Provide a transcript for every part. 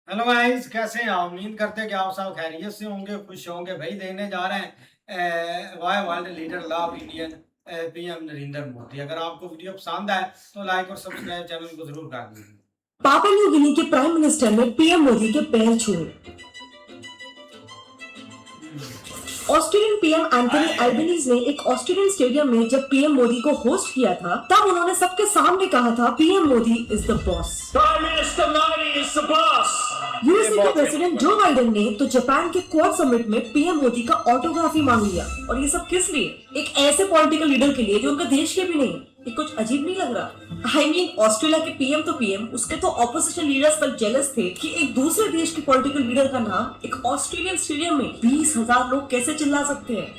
Hello guys, कैसे हैं आप? उम्मीद करते हैं कि आप सब खैरियत से होंगे, खुश होंगे। भाई देखने जा रहे हैं why world leader love Indian PM Narendra Modi. अगर आपको वीडियो पसंद आए तो लाइक और सब्सक्राइब चैनल को जरूर कर दीजिए। पापुआ न्यू गिनी के प्राइम मिनिस्टर ने पीएम मोदी के पैर छुए। ऑस्ट्रेलियन पीएम एंथनी एल्बनीज ने एक ऑस्ट्रेलियन स्टेडियम में जब पीएम मोदी को होस्ट किया था, तब उन्होंने सबके सामने कहा था, PM Modi is the boss. USA के प्रेसिडेंट जो बाइडेन ने तो जापान के क्वाड समिट में पीएम मोदी का ऑटोग्राफी मांग लिया। और ये सब किस लिए? एक ऐसे पॉलिटिकल लीडर के लिए जो उनका देश के भी नहीं। ये कुछ अजीब नहीं लग रहा? ऑस्ट्रेलिया के पीएम तो पीएम, उसके तो ऑपोजिशन लीडर्स तक जेलस थे कि एक दूसरे देश के पॉलिटिकल लीडर का नाम एक ऑस्ट्रेलियन स्टेडियम में 20,000 लोग कैसे चिल्ला सकते हैं।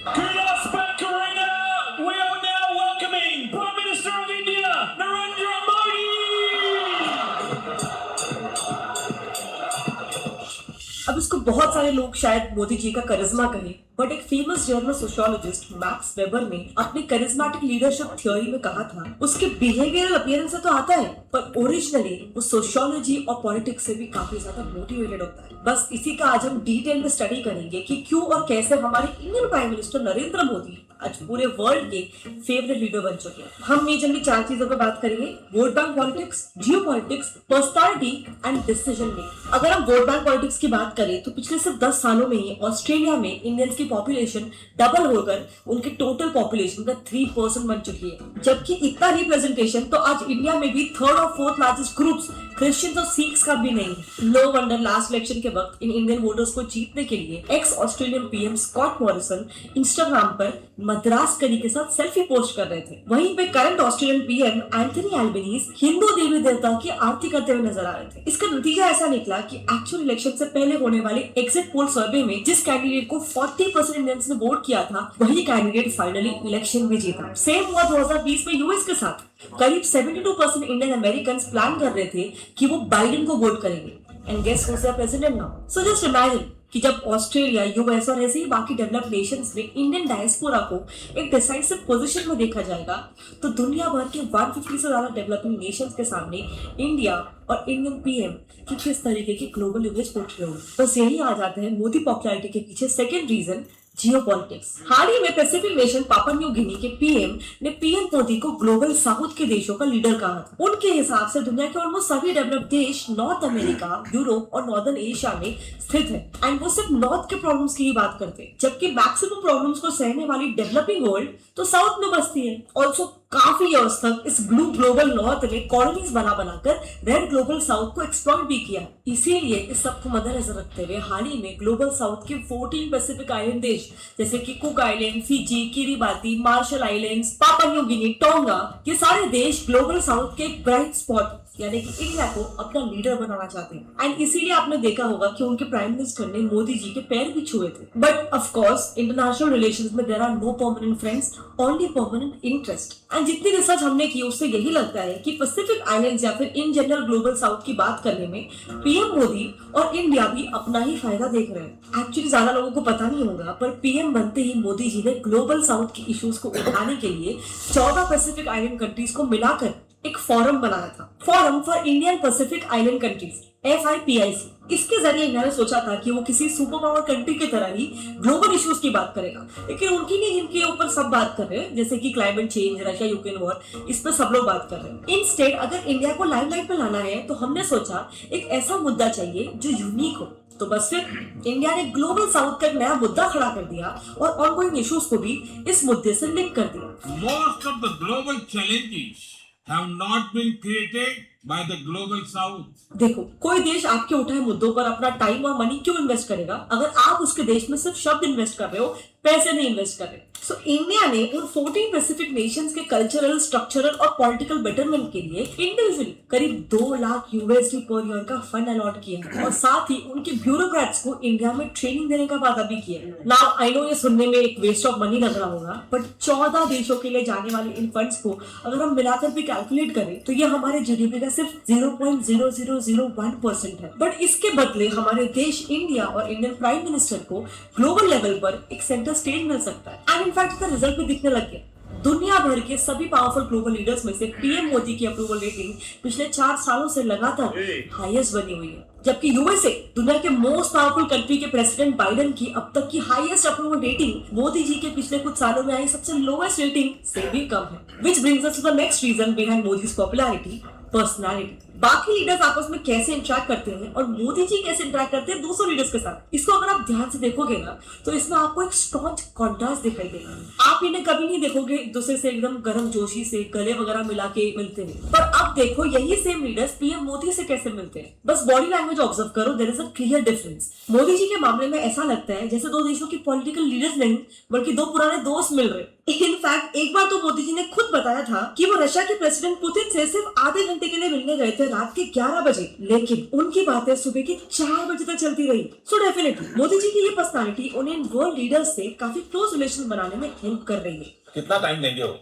अब इसको बहुत सारे लोग शायद मोदी जी का करिश्मा कहें, बट एक famous German sociologist max weber ने अपनी करिश्मेटिक लीडरशिप थ्योरी में कहा था, उसके बिहेवियरल अपीयरेंस से तो आता है, पर ओरिजिनली वो सोशियोलॉजी और पॉलिटिक्स से भी काफी ज्यादा मोटिवेटेड होता है। बस इसी का आज हम डिटेल में स्टडी करेंगे कि क्यों और कैसे हमारे Indian prime minister Narendra Modi आज पूरे वर्ल्ड के फेवरेट लीडर बन चुके हैं। हम मेजरली 4 चीजों पर बात करेंगे: vote bank politics, Jio politics, personality and decision making. अगर हम वोट बैंक पॉलिटिक्स की बात करें तो पिछले सिर्फ 10 सालों में ही ऑस्ट्रेलिया में इंडियंस की पॉपुलेशन डबल होकर उनके टोटल पॉपुलेशन का 3% बन चुकी है। जबकि इतना रिप्रेजेंटेशन तो आज इंडिया में भी थर्ड और फोर्थ लार्जेस्ट ग्रुप्स क्रिश्चियंस और सिख्स का भी नहीं। नो वंडर लास्ट इलेक्शन के वक्त इन इंडियन वोटर्स को जीतने के लिए ex Australian PM Scott Morrison Instagram पर मद्रास करी के साथ सेल्फी पोस्ट कर रहे थे। वहीं पे current Australian PM Anthony Albanese Hindu देवी देवता की आरती करते हुए नजर आ रहे थे। इसका नतीजा ऐसा निकला कि एक्चुअल इलेक्शन से पहले होने वाले एग्जिट पोल सर्वे में जिस कैंडिडेट को 40% इंडियंस ने वोट किया था, वही कैंडिडेट फाइनली इलेक्शन में जीता। सेम हुआ 2020 में यूएस के साथ। करीब 72% इंडियन अमेरिकन प्लान कर रहे थे कि वो बाइडेन को वोट करेंगे, and guess who is the president now. So just imagine कि जब ऑस्ट्रेलिया, यूएस और ऐसे ही बाकी डेवलप्ड नेशंस में इंडियन डायस्पोरा को एक डिसाइसिव पोजीशन में देखा जाएगा, तो दुनिया भर के 150 से ज्यादा डेवलपिंग नेशंस के सामने इंडिया और इंडियन पीएम की किस तरीके की ग्लोबल इमेज पोर्ट्रे होगी। बस यही आ जाते हैं मोदी पॉपुलैरिटी के पीछे सेकेंड रीजन, जियोपॉलिटिक्स। हाल ही में Pacific nation Papua New Guinea के पीएम ने पीएम मोदी को ग्लोबल साउथ के देशों का लीडर कहा था। उनके हिसाब से दुनिया के ऑलमोस्ट सभी डेवलप्ड देश नॉर्थ अमेरिका, यूरोप और नॉर्दर्न एशिया में स्थित है, एंड वो सिर्फ नॉर्थ के प्रॉब्लम्स की ही बात करते हैं, जबकि मैक्सिमम प्रॉब्लम्स को सहने वाली डेवलपिंग वर्ल्ड तो साउथ में बसती है। ऑल्सो काफी ईयर्स तक इस ब्लू ग्लोबल नॉर्थ ने कॉलोनीज बनाकर रेड ग्लोबल साउथ को एक्सप्लॉइट भी किया। इसीलिए इस सब को मद्देनजर रखते हुए हाल ही में ग्लोबल साउथ के 14 पैसिफिक आइलैंड देश जैसे कि cook island, Fiji, Kiribati, Marshall Islands, Papua New Guinea, tonga, ये सारे देश ग्लोबल साउथ के एक ब्राइट स्पॉट यानी कि इंडिया को अपना लीडर बनाना चाहते हैं। एंड इसीलिए आपने देखा होगा कि उनके प्राइम मिनिस्टर ने मोदी जी के पैर भी छुए थे। But of course international relations में there are no permanent friends, only permanent interest. And जितनी रिसर्च हमने की उससे यही लगता है कि पैसिफिक आइलैंड्स या फिर इन जनरल ग्लोबल साउथ की बात करने में पीएम मोदी और इंडिया भी अपना ही फायदा देख रहे हैं। एक्चुअली ज्यादा लोगों को पता नहीं होगा, पर पीएम बनते ही मोदी जी ने ग्लोबल साउथ के इश्यूज को उठाने के लिए 14 पैसिफिक आइलैंड कंट्रीज को मिलाकर एक फोरम बनाया था, forum for Indian Pacific island countries, FIPIC। इसके जरिए इन्होंने सोचा था कि वो किसी सुपर पावर कंट्री की तरह ही ग्लोबल इश्यूज की बात करेगा, लेकिन उनकी नहीं जिनके ऊपर सब बात कर रहे हैं, जैसे कि climate change, Russia Ukraine war, इस पर सब लोग बात कर रहे हैं। इंस्टेड अगर इंडिया को लाइमलाइट में लाना है तो हमने सोचा एक ऐसा मुद्दा चाहिए जो यूनिक हो। तो बस फिर इंडिया ने ग्लोबल साउथ का एक नया मुद्दा खड़ा कर दिया और ऑनगोइंग इश्यूज को भी इस मुद्दे से लिंक कर दिया। Most of the global challenges have not been created by the global south. देखो, कोई देश आपके उठाए मुद्दों पर अपना टाइम और मनी क्यों इन्वेस्ट करेगा अगर आप उसके देश में सिर्फ शब्द इन्वेस्ट कर रहे हो, पैसे नहीं इन्वेस्ट कर रहे। सो इंडिया ने उन 14 पैसिफिक नेशंस के कल्चरल, स्ट्रक्चरल और पॉलिटिकल बेटरमेंट के लिए इंडिविजुअली करीब 2 लाख USD पर ईयर का फंड अलॉट किया और साथ ही उनके ब्यूरोक्रेट्स को इंडिया में ट्रेनिंग देने का वादा भी किया। नाउ आई नो ये सुनने में एक वेस्ट ऑफ मनी लग रहा होगा, बट 14 देशों के लिए जाने वाले इन फंड्स को अगर हम मिलाकर भी कैलकुलेट करें तो ये हमारे GDP का सिर्फ 0.0001% है। बट इसके बदले हमारे देश इंडिया और इंडियन प्राइम मिनिस्टर को ग्लोबल लेवल पर एक सेंटर स्टेज मिल सकता है, एंड इनफैक्ट इसका रिजल्ट भी दिखने लग गया। दुनिया भर के सभी पावरफुल ग्लोबल लीडर्स में से पीएम मोदी की अप्रूवल रेटिंग पिछले 4 सालों से लगातार हाईएस्ट बनी हुई है, जबकि यूएसए दुनिया के मोस्ट पावरफुल कंट्री के प्रेसिडेंट बाइडेन की अब तक की highest approval rating Modi ji के पिछले कुछ सालों में आई सबसे लोएस्ट रेटिंग से भी कम है। Which brings us to the next reason behind Modi's popularity, personality. बाकी लीडर्स आपस में कैसे इंटरेक्ट करते हैं और मोदी जी कैसे इंटरेक्ट करते हैं दूसरे लीडर्स के साथ, इसको अगर आप ध्यान से देखोगे ना तो इसमें आपको एक स्ट्रॉन्ग कॉन्ट्रास्ट दिखाई देगा। आप इन्हें कभी नहीं देखोगे एक दूसरे से एकदम गर्म जोशी से गले वगैरह मिला के मिलते हैं, पर अब देखो यही सेम लीडर्स पीएम मोदी से कैसे मिलते हैं। बस बॉडी लैंग्वेज ऑब्जर्व करो, there is a clear difference. Modi ji के मामले में ऐसा लगता है जैसे दो देशों की पॉलिटिकल लीडर्स नहीं बल्कि दो पुराने दोस्त मिल रहे। इनफैक्ट एक बार तो मोदी जी ने खुद बताया था कि वो रशिया के प्रेसिडेंट पुतिन से सिर्फ आधे घंटे के लिए मिलने गए थे रात के 11 बजे, लेकिन उनकी बातें सुबह के 4 बजे तक चलती रही। सो डेफिनेटली मोदी जी की ये पर्सनालिटी उन्हें वर्ल्ड लीडर्स से काफी क्लोज रिलेशन बनाने में हेल्प कर रही है। कितना टाइम देंगे हो?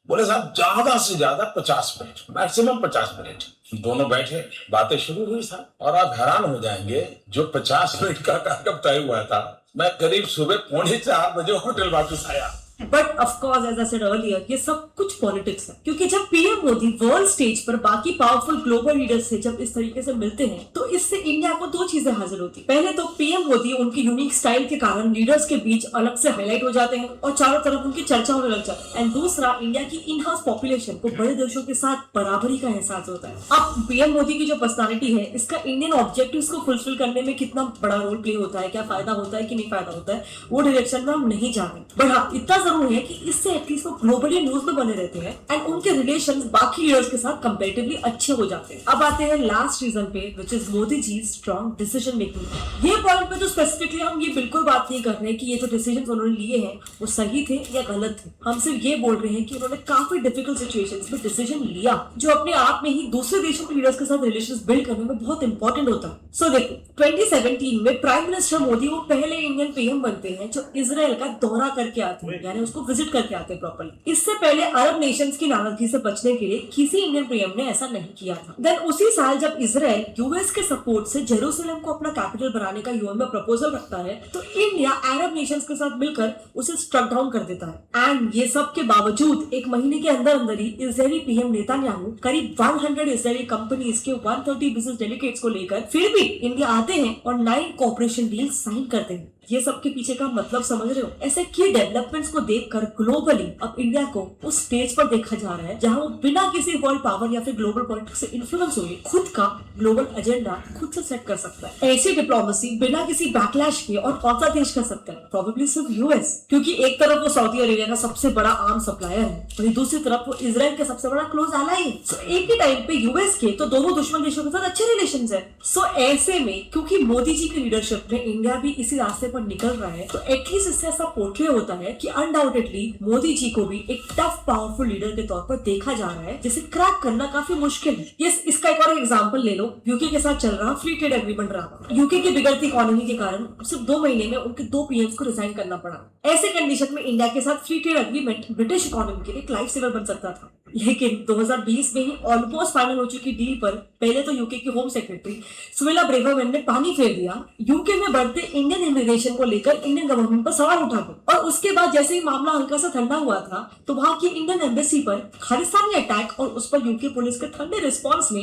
बोले साहब ज्यादा से ज्यादा 50 मिनट, मैक्सिमम 50 मिनट। दोनों बैठे, बातें शुरू हुई साहब, और आप हैरान हो जाएंगे जो 50 मिनट का कार्यक्रम तय हुआ था, मैं करीब सुबह 3:45 बजे होटल वापस आया। But of course as I said earlier, ये सब कुछ पॉलिटिक्स है, क्योंकि जब पीएम मोदी वर्ल्ड स्टेज पर बाकी पावरफुल ग्लोबल लीडर्स से जब इस तरीके से मिलते हैं तो इससे इंडिया को दो चीजें हासिल होती। पहले तो पीएम मोदी उनकी यूनिक स्टाइल के कारण लीडर्स के बीच अलग से हाईलाइट हो जाते हैं और चारों तरफ उनकी चर्चा होने लग जाती है। एंड दूसरा, इंडिया की इन हाउस पॉपुलेशन को बड़े देशों के साथ बराबरी का एहसास होता है। अब पीएम मोदी की जो पर्सनालिटी है, इसका इंडियन ऑब्जेक्टिव्स को फुलफिल करने में कितना बड़ा रोल प्ले होता है, क्या फायदा होता है कि नहीं फायदा होता है, वो डायरेक्शन में हम नहीं जाते। बट हाँ, इतना जरूर है कि इससे एटलीस्ट वो ग्लोबली न्यूज में बने रहते हैं एंड उनके रिलेशंस बाकी लीडर्स के साथ कंपैरेटिवली अच्छे हो जाते हैं। अब आते हैं लास्ट रीजन पे, which is Modi ji strong decision making. ये पॉइंट पे तो स्पेसिफिकली हम ये बिल्कुल बात नहीं कर रहे कि ये जो डिसीजन उन्होंने लिए हैं वो सही थे या गलत थे। हम सिर्फ ये बोल रहे हैं कि उन्होंने काफी डिफिकल्ट सिचुएशंस में डिसीजन लिया जो अपने आप में ही दूसरे देशों के लीडर्स के साथ रिलेशंस बिल्ड करने में बहुत इंपॉर्टेंट होता है। सो देखो, 2017 में प्राइम मिनिस्टर मोदी वो पहले इंडियन पीएम बनते हैं जो इजराइल का दौरा करके आते हैं, यानी उसको विजिट करके आते हैं प्रॉपर्ली। इससे पहले अरब नेशंस की नाराजगी से बचने के लिए किसी इंडियन पीएम ने ऐसा नहीं किया था। देन उसी साल जब इजराइल यूएस के सपोर्ट से जेरूसलम को अपना कैपिटल बनाने का यूएन में प्रपोजल रखता है तो इंडिया अरब नेशंस के साथ मिलकर उसे स्ट्रक डाउन कर देता है। एंड ये सब के बावजूद एक महीने के अंदर अंदर ही इजरायली पीएम नेतन्याहू करीब 100 इजरायली कंपनीज के 130 बिजनेस डेलीगेट्स को लेकर फिर भी इंडिया आते हैं और 9 कोऑपरेशन डील साइन करते हैं। ये सब के पीछे का मतलब समझ रहे हो? ऐसे की डेवलपमेंट्स को देखकर ग्लोबली अब इंडिया को उस स्टेज पर देखा जा रहा है जहां वो बिना किसी वर्ल्ड पावर या फिर ग्लोबल पॉलिटिक्स से इन्फ्लुएंस हुए खुद का ग्लोबल एजेंडा खुद से सेट कर सकता है। ऐसी डिप्लोमेसी बिना किसी बैकलैश के और कौन सा देश कर सकता है? प्रोबेबली सिर्फ यूएस, क्योंकि एक तरफ वो सऊदी अरेबिया का सबसे बड़ा आर्म सप्लायर है, वहीं दूसरी तरफ वो इजराइल का सबसे बड़ा क्लोज एलाई है। सो एक ही टाइम पे यूएस के तो दोनों दुश्मन देशों के साथ अच्छे रिलेशंस है। सो ऐसे में क्योंकि मोदी जी की लीडरशिप में इंडिया भी इसी रास्ते निकल रहा है तो एटलीस्ट इससे ऐसा पोर्ट्रे होता है कि अनडाउटेडली मोदी जी को भी एक टफ पावरफुल लीडर के तौर पर देखा जा रहा है जिसे क्रैक करना काफी मुश्किल है। यस, इसका एक और एग्जांपल ले लो, यूके के साथ चल रहा फ्री ट्रेड एग्रीमेंट रहा। यूके की बिगड़ती इकोनॉमी के कारण सिर्फ 2 महीने में उनके 2 पीएम्स को रिजाइन करना पड़ा। ऐसे कंडीशन में इंडिया के साथ free trade agreement British economy के लिए एक लाइफ सेवर बन सकता था, लेकिन 2020 में ही ऑलमोस्ट फाइनल हो चुकी डील पर पहले तो यूके की होम सेक्रेटरी सुमिला ब्रेवरमैन ने पानी फेर दिया। यूके में बढ़ते इंडियन इमिग्रेशन को लेकर इंडियन गवर्नमेंट पर सवाल उठा गए और उसके बाद जैसे ही मामला हल्का सा ठंडा हुआ था तो वहां की इंडियन एम्बेसी पर खालिस्तानी अटैक और उस पर यूके पुलिस के ठंडे रिस्पॉन्स ने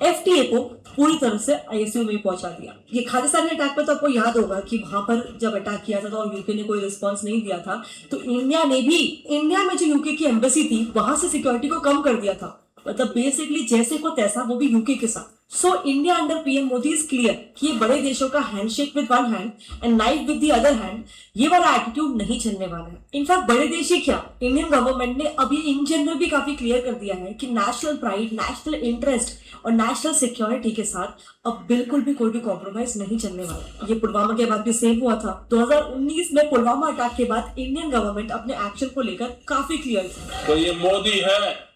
एफटीए को पूरी तरह से आईसीयू में पहुंचा दिया। ये खालिस्तानी अटैक पे तो आपको याद होगा कि वहां पर जब अटैक किया था तो यूके ने कोई रिस्पॉन्स नहीं दिया था तो इंडिया ने भी इंडिया में जो यूके की एम्बेसी थी वहां से सिक्योरिटी को कम कर दिया था, मतलब बेसिकली जैसे को तैसा, वो भी यूके के साथ। So India under PM Modi is clear कि ये बड़े देशों का handshake with one hand and knife with the other hand, ये वाला एटीट्यूड नहीं चलने वाला है। इनफैक्ट बड़े देश ही क्या, इंडियन गवर्नमेंट ने अभी इन जनरल भी काफी क्लियर कर दिया है कि नेशनल प्राइड, नेशनल इंटरेस्ट और नेशनल सिक्योरिटी के साथ अब बिल्कुल भी कोई भी कॉम्प्रोमाइज नहीं चलने वाला। ये पुलवामा के बाद भी सेम हुआ था। 2019 में पुलवामा अटैक के बाद इंडियन गवर्नमेंट अपने एक्शन को लेकर काफी क्लियर थी। तो ये मोदी है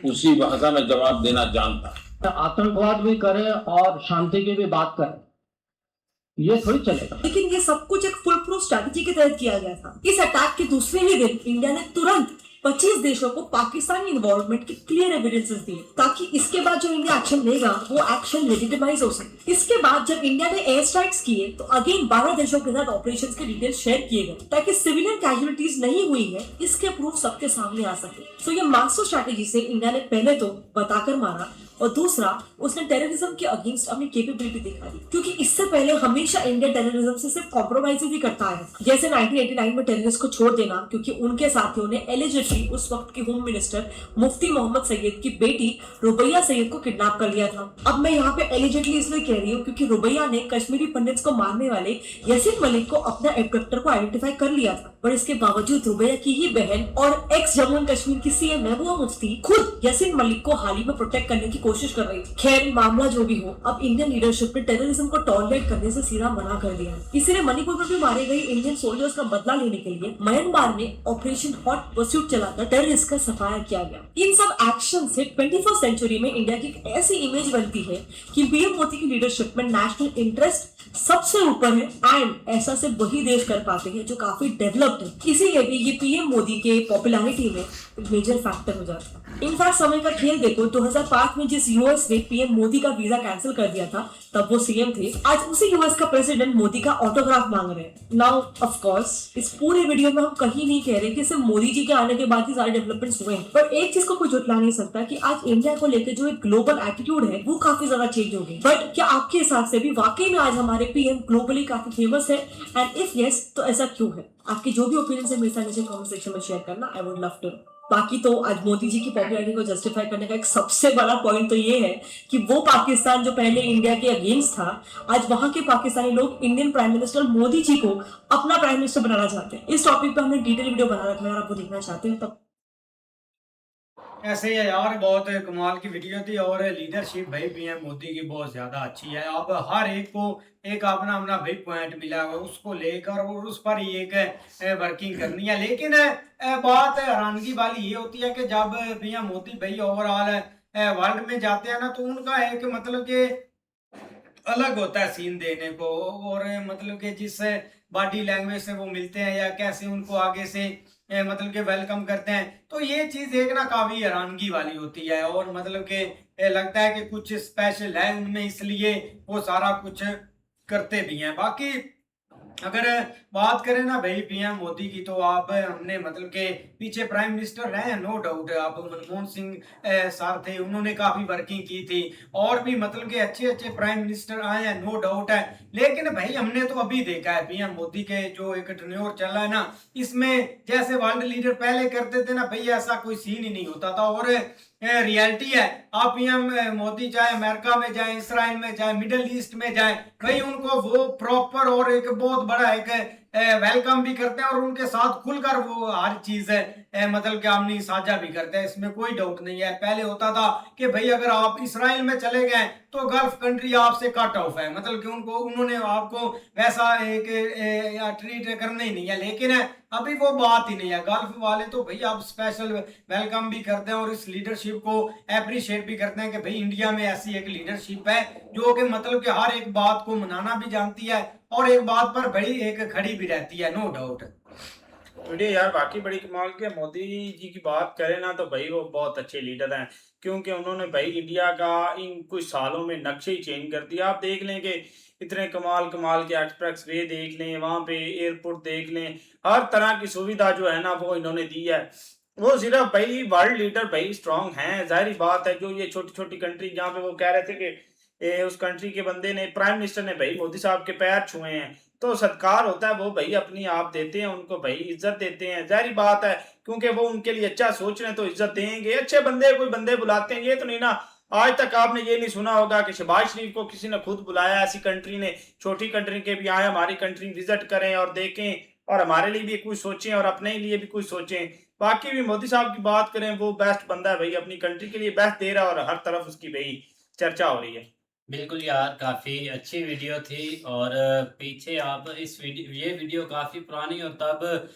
उसी भाषा में जवाब देना जानता है। आतंकवाद भी करे और शांति की भी बात करे, ये थोड़ी चलेगा। लेकिन ये सब कुछ एक फुल प्रूफ स्ट्रैटेजी के तहत किया गया था। इस अटैक के दूसरे ही दिन इंडिया ने तुरंत 25 देशों को पाकिस्तानी इन्वॉल्वमेंट के क्लियर एविडेंसेस दिए ताकि इसके बाद जो इंडिया एक्शन लेगा वो एक्शन लेजिटिमाइज हो सके। इसके बाद जब इंडिया ने एयर स्ट्राइक्स किए तो अगेन 12 देशों के साथ ऑपरेशंस के डिटेल्स शेयर किए गए ताकि सिविलियन कैजुअलिटीज नहीं हुई है इसके प्रूफ सबके सामने आ सके। सो ये मास्टर स्ट्रैटेजी से इंडिया ने पहले तो बताकर मारा और दूसरा उसने टेररिज्म के अगेंस्ट अपनी कैपेबिलिटी दिखा दी, क्योंकि इससे पहले हमेशा इंडिया टेररिज्म से सिर्फ कॉम्प्रोमाइज ही करता है। जैसे 1989 में टेररिस्ट को छोड़ देना क्योंकि उनके साथियों ने एलिजिटली उस वक्त के होम मिनिस्टर मुफ्ती मोहम्मद सैयद की बेटी रुबैया सैयद को किडनैप कर लिया था। अब मैं यहाँ पे एलिजिटली इसलिए कह रही हूँ क्योंकि रुबैया ने कश्मीरी पंडित्स को मारने वाले यासीन मलिक को अपना एब्डक्टर को आइडेंटिफाई कर लिया था, पर इसके बावजूद रुबैया की ही बहन और एक्स जम्मू एंड कश्मीर की सीएम महबूबा मुफ्ती खुद यासीन मलिक को हाल ही में प्रोटेक्ट करने की कोशिश कर रही थी। खैर मामला जो भी हो, अब इंडियन लीडरशिप ने टेररिज्म को टॉलरेट करने से सीधा मना कर दिया है। इसीलिए मणिपुर में भी मारे गए इंडियन सोल्जर्स का बदला लेने के लिए म्यांमार में ऑपरेशन हॉट परस्यूट चलाकर टेररिस्ट का सफाया किया गया। इन सब एक्शन से 21st सेंचुरी में इंडिया की एक ऐसी इमेज बनती है कि पीएम मोदी की लीडरशिप में नेशनल इंटरेस्ट सबसे ऊपर है एंड ऐसा सिर्फ वही देश कर पाते हैं जो काफी डेवलप्ड है। इसीलिए भी ये पीएम मोदी के पॉपुलैरिटी में मेजर फैक्टर हो जाता है। इनफैक्ट समय का खेल देखो, 2005 में जिस यूएस ने पीएम मोदी का वीजा कैंसिल कर दिया था तब वो सीएम थे, आज उसी यूएस का प्रेसिडेंट मोदी का ऑटोग्राफ मांग रहे हैं। नाउ ऑफ कोर्स इस पूरे वीडियो में हम कहीं नहीं कह रहे कि सिर्फ मोदी जी के आने के बाद ही सारे डेवलपमेंट्स हुए हैं, पर एक चीज को कोई झुठला नहीं सकता कि आज इंडिया को लेकर जो एक ग्लोबल एटीट्यूड है वो काफी ज्यादा चेंज हो गई। बट क्या आपके हिसाब से भी वाकई में आज हमारे पीएम ग्लोबली काफी फेमस है, एंड इफ यस तो ऐसा क्यों है? आपकी जो भी ओपिनियन है मेरे साथ नीचे कमेंट सेक्शन में शेयर करना, आई वुड लव टू। बाकी तो आज मोदी जी की पॉपुलैरिटी को जस्टिफाई करने का एक सबसे बड़ा पॉइंट तो ये है कि वो पाकिस्तान जो पहले इंडिया के अगेंस्ट था, आज वहां के पाकिस्तानी लोग Indian prime minister Modi ji को अपना प्राइम मिनिस्टर बनाना चाहते हैं। इस टॉपिक पे हमने डिटेल वीडियो बना रखा है, अगर आप वो देखना चाहते हैं तब। ऐसे ही है यार, बहुत कमाल की वीडियो थी और लीडरशिप भाई पीएम मोदी की बहुत ज्यादा अच्छी है। अब हर एक को एक अपना अपना भाई पॉइंट मिला है, उसको लेकर और उस पर ही एक वर्किंग करनी है। लेकिन बात हैरानगी वाली ये होती है कि जब पीएम मोदी भाई ओवरऑल वर्ल्ड में जाते हैं ना, तो उनका एक मतलब कि अलग होता है सीन देने को, और मतलब कि जिस बॉडी लैंग्वेज से वो मिलते हैं या कैसे उनको आगे से मतलब कि वेलकम करते हैं, तो ये चीज एक ना काफी हैरानगी वाली होती है। और मतलब कि लगता है कि कुछ स्पेशल है उनमें, इसलिए वो सारा कुछ करते भी हैं। बाकी अगर बात करें ना भाई पीएम मोदी की, तो आप हमने मतलब के पीछे प्राइम मिनिस्टर रहे हैं, नो डाउट। आप मनमोहन सिंह सर थे, उन्होंने काफी वर्किंग की थी, और भी मतलब के अच्छे अच्छे प्राइम मिनिस्टर आए हैं, नो डाउट है। लेकिन भाई हमने तो अभी देखा है पीएम मोदी के जो एक टर्न्योर चला है ना, इसमें जैसे वर्ल्ड लीडर पहले करते थे ना भाई, ऐसा कोई सीन ही नहीं होता था। और रियलिटी है, आप पीएम मोदी चाहे अमेरिका में जाए, इसराइल में जाए, मिडिल ईस्ट में जाए, भाई उनको वो प्रॉपर और एक बहुत बड़ा एक वेलकम भी करते हैं और उनके साथ खुलकर वो हर चीज मतलब कि आमनी साझा भी करते हैं, इसमें कोई डाउट नहीं है। पहले होता था कि भाई अगर आप इसराइल में चले गए तो गल्फ कंट्री आपसे कट ऑफ है, मतलब कि उनको उन्होंने आपको वैसा एक ट्रीट करना ही नहीं है। लेकिन अभी वो बात ही नहीं है, गल्फ वाले तो भाई आप स्पेशल वेलकम भी करते हैं और इस लीडरशिप को अप्रिशिएट भी करते हैं कि भाई इंडिया में ऐसी एक लीडरशिप है जो कि मतलब कि हर एक बात को मनाना भी जानती है और एक बात पर बड़ी एक खड़ी भी रहती है, नो डाउट। वीडियो यार बाकी बड़ी कमाल के। मोदी जी की बात करें ना तो भाई वो बहुत अच्छे लीडर हैं, क्योंकि उन्होंने भाई इंडिया का इन कुछ सालों में नक्शे ही चेंज कर दिया। आप देख लें कि इतने कमाल कमाल के एक्सप्रेस वे देख लें, वहाँ पे एयरपोर्ट देख लें, हर तरह की सुविधा जो है ना वो इन्होंने दी है। वो सिर्फ भाई वर्ल्ड लीडर भाई स्ट्रांग हैं, जाहिर बात है। जो ये छोटी छोटी कंट्री जहाँ पे वो कह रहे थे कि उस कंट्री के बंदे ने, प्राइम मिनिस्टर ने भाई मोदी साहब के पैर छुए हैं, तो सत्कार होता है, वो भाई अपनी आप देते हैं उनको, भाई इज्जत देते हैं, जाहिर बात है, क्योंकि वो उनके लिए अच्छा सोच रहे हैं तो इज्जत देंगे। अच्छे बंदे कोई बंदे बुलाते हैं, ये तो नहीं ना आज तक आपने ये नहीं सुना होगा कि शहबाज शरीफ को किसी ने खुद बुलाया, ऐसी कंट्री ने, छोटी कंट्री के भी आए, हमारी कंट्री विजिट करें और देखें और हमारे लिए भी कुछ सोचें और अपने लिए भी कुछ सोचें। बाकी भी मोदी साहब की बात करें, वो बेस्ट बंदा है भाई, अपनी कंट्री के लिए बेस्ट दे रहा है और हर तरफ उसकी भाई चर्चा हो रही है। बिल्कुल यार, काफ़ी अच्छी वीडियो थी। और पीछे आप ये वीडियो काफ़ी पुरानी और तब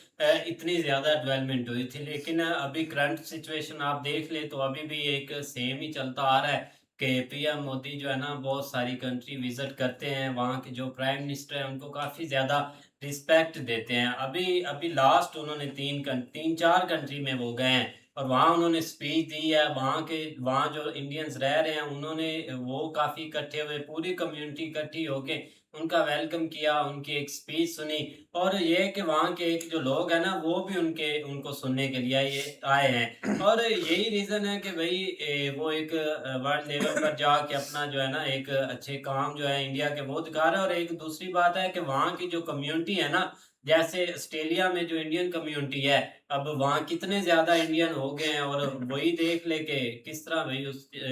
इतनी ज़्यादा डेवलपमेंट हुई थी, लेकिन अभी करंट सिचुएशन आप देख ले तो अभी भी एक सेम ही चलता आ रहा है कि पीएम मोदी जो है ना बहुत सारी कंट्री विजिट करते हैं, वहाँ के जो प्राइम मिनिस्टर हैं उनको काफ़ी ज़्यादा रिस्पेक्ट देते हैं। अभी अभी लास्ट उन्होंने 3-4 कंट्री में वो गए हैं और वहाँ उन्होंने स्पीच दी है। वहाँ जो इंडियंस रह रहे हैं उन्होंने वो काफ़ी इकट्ठे हुए, पूरी कम्युनिटी इकट्ठी होके उनका वेलकम किया, उनकी एक स्पीच सुनी। और ये है कि वहाँ के एक जो लोग हैं ना वो भी उनको सुनने के लिए आए हैं। और यही रीज़न है कि भाई वो एक वर्ल्ड लेवल पर जाके अपना जो है ना एक अच्छे काम जो है इंडिया के वो दिखा रहे हैं। और एक दूसरी बात है कि वहाँ की जो कम्युनिटी है ना, जैसे ऑस्ट्रेलिया में जो इंडियन कम्युनिटी है, अब वहाँ कितने ज़्यादा इंडियन हो गए हैं और वही देख ले के किस तरह भाई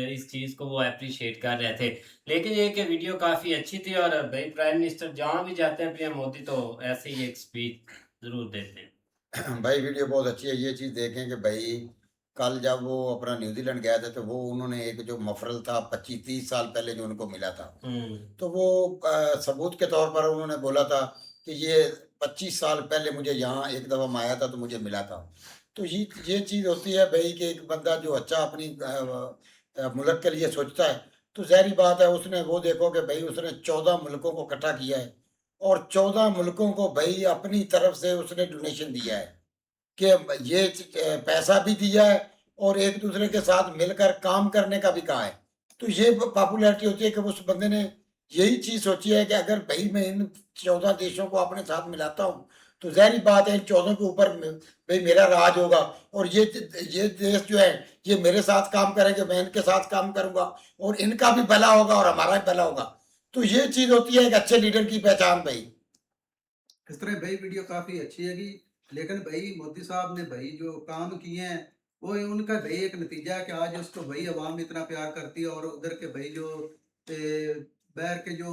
इस चीज़ को वो एप्रिशिएट कर रहे थे। लेकिन ये कि वीडियो काफ़ी अच्छी थी और भाई प्राइम मिनिस्टर जहाँ भी जाते हैं पीएम मोदी तो ऐसे ही एक स्पीच ज़रूर देते हैं। भाई वीडियो बहुत अच्छी है। ये चीज़ देखें कि भाई कल जब वो अपना न्यूजीलैंड गए थे तो वो उन्होंने एक जो मफरल था 25-30 साल पहले जो उनको मिला था, तो वो सबूत के तौर पर उन्होंने बोला था कि ये 25 साल पहले मुझे यहाँ एक दफ़ा मैं आया था तो मुझे मिला था। तो ये चीज़ होती है भाई कि एक बंदा जो अच्छा अपनी मुल्क के लिए सोचता है तो ज़ाहिर बात है उसने वो देखो कि भाई उसने 14 मुल्कों को इकट्ठा किया है और 14 मुल्कों को भाई अपनी तरफ से उसने डोनेशन दिया है कि ये पैसा भी दिया है और एक दूसरे के साथ मिलकर काम करने का भी कहा है। तो ये पॉपुलैरिटी होती है कि उस बंदे ने यही चीज़ सोची है कि अगर भाई मैं इन 14 देशों को अपने साथ मिलाता हूँ तो ज़ाहिर बात है इन 14 के ऊपर भाई मेरा राज होगा और ये देश जो है ये मेरे साथ काम करेंगे, मैं इनके साथ काम करूँगा और इनका भी भला होगा और हमारा भी भला होगा। तो ये चीज़ होती है एक अच्छे लीडर की पहचान भाई। इस तरह भाई वीडियो काफ़ी अच्छी हैगी, लेकिन भाई मोदी साहब ने भाई जो काम किए हैं वो उनका भाई एक नतीजा है कि आज उसको भाई अवाम इतना प्यार करती है और उधर के भाई जो बैर के जो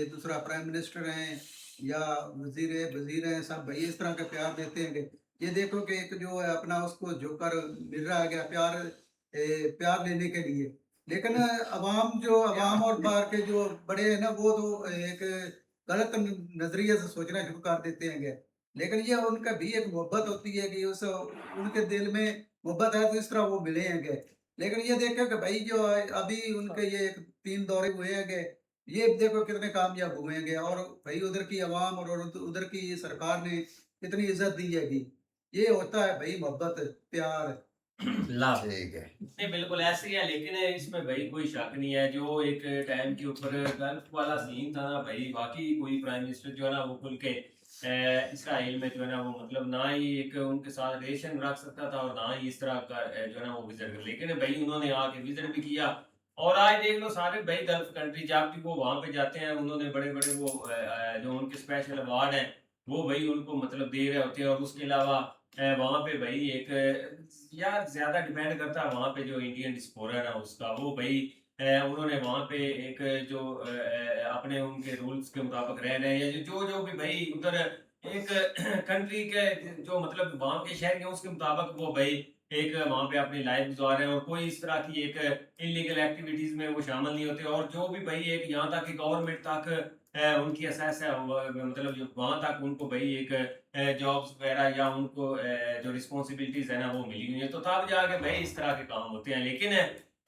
दूसरा प्राइम मिनिस्टर हैं या वजीर हैं सब भाई इस तरह का प्यार देते हैं कि ये देखो कि एक जो है अपना उसको जोकर मिल रहा है प्यार प्यार लेने के लिए। लेकिन अवाम और बाहर के जो बड़े हैं ना वो तो एक गलत नजरिए से सोचना शुरू कर देते हैं। लेकिन ये उनका भी एक मोहब्बत होती है कि उस उनके दिल में मोहब्बत है तो इस तरह वो मिले हैं। लेकिन ये देखो कि भाई जो अभी उनके ये 3 दौरे हुए हैं ये देखो कितने कामयाब हुए हैं और भाई उधर की आवाम और उधर की सरकार ने कितनी इज्जत दी है। ये होता है भाई मोहब्बत प्यार। लाभ ठीक है। नहीं बिल्कुल ऐसे ही है, लेकिन इसमें भाई कोई शक नहीं है। जो एक टाइम के ऊपर गल्फ वाला सीन था ना भाई, वाकई कोई प्राइम मिनिस्टर जो है ना वो खुल के इसराइल में जो है ना वो मतलब ना ही एक उनके साथ रिलेशन रख सकता था और ना ही इस तरह का जो है ना वो विजिट कर, लेकिन भाई उन्होंने आके विजिट भी किया। और आज देख लो सारे भाई गल्फ कंट्री जब भी वो वहाँ पे जाते हैं उन्होंने बड़े बड़े वो जो उनके स्पेशल अवार्ड हैं वो भाई उनको मतलब दे रहे होते हैं। और उसके अलावा वहाँ पे भाई एक यार ज्यादा डिपेंड करता है वहाँ पे जो इंडियन डिस्पोरा है ना उसका, वो भाई उन्होंने वहाँ पे एक जो अपने उनके रूल्स के मुताबिक रह रहे हैं या जो जो भी भाई उधर एक कंट्री के जो मतलब वहाँ के शहर के उसके मुताबिक वो भाई एक वहाँ पे अपनी लाइफ गुजार रहे हैं और कोई इस तरह की एक इलीगल एक्टिविटीज में वो शामिल नहीं होते। और जो भी भाई एक यहाँ तक गवर्नमेंट तक उनकी असेस है मतलब जो वहाँ तक उनको भाई एक जॉब्स वगैरह या उनको जो रिस्पॉन्सिबिलिटीज है ना वो मिली हुई है तो तब जाके भाई इस तरह के काम होते हैं। लेकिन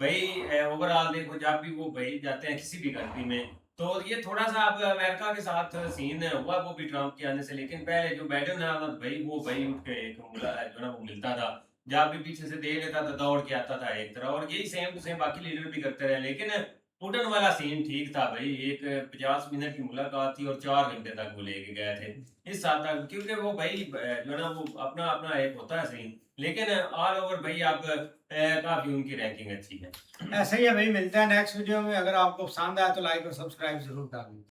भाई ओवरऑल देखो जब भी वो भाई जाते हैं किसी भी कंट्री में तो ये थोड़ा सा अब अमेरिका के साथ सीन हुआ वो भी ट्रम्प के आने से, लेकिन पहले जो बाइडेन है भाई वो भाई उठ के एक जो है ना वो मिलता था, जब भी पीछे से दे लेता था दौड़ के आता था एक तरह। और यही सेम टू सेम बाकी लीडर भी करते रहे। लेकिन पुटन वाला सीन ठीक था भाई, एक 50 मिनट की मुलाकात थी और 4 घंटे तक वो लेके गए थे इस साल तक, क्योंकि वो भाई जो है ना वो अपना अपना एक होता है सीन। लेकिन ऑल ओवर भाई आप काफी उनकी रैंकिंग अच्छी है। ऐसे ही है भाई, मिलते हैं नेक्स्ट वीडियो में। अगर आपको पसंद आया तो लाइक और सब्सक्राइब जरूर कर दीजिए।